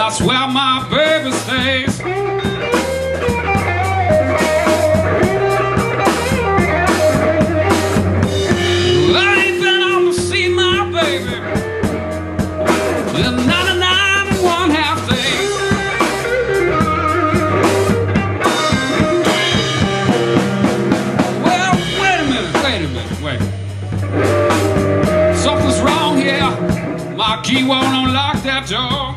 That's where my baby stays. I ain't been able to see my baby in 99 and one half days. Well, wait a minute. Something's wrong here. My key won't unlock that door.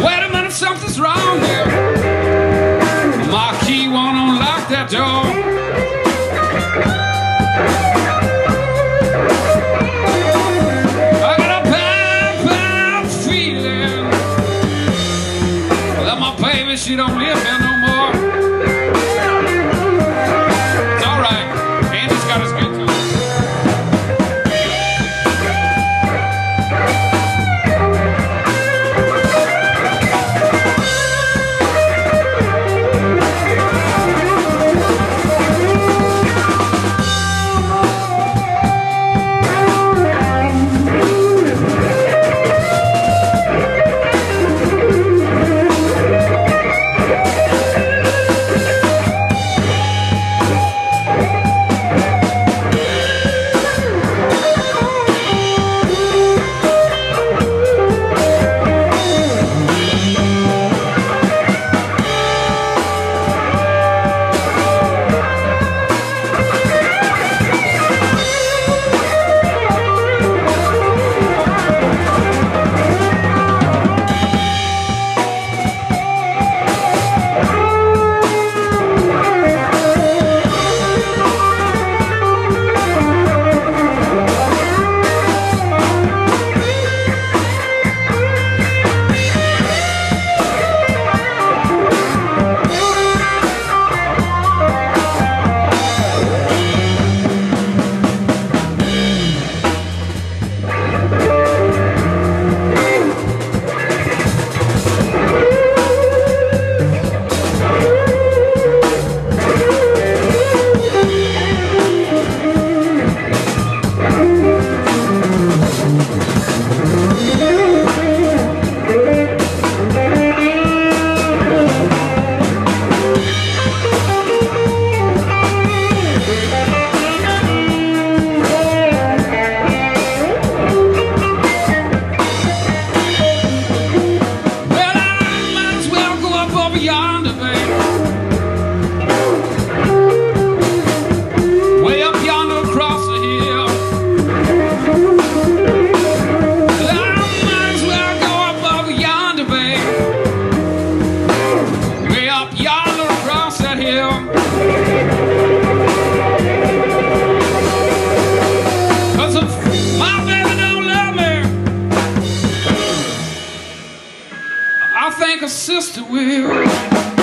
Wait a minute, something's wrong here. My key won't unlock that door. I got a bad feeling that my baby, she don't live here no more. It's all right. Andy's got his good time. Cause if my baby don't love me, I think a sister will.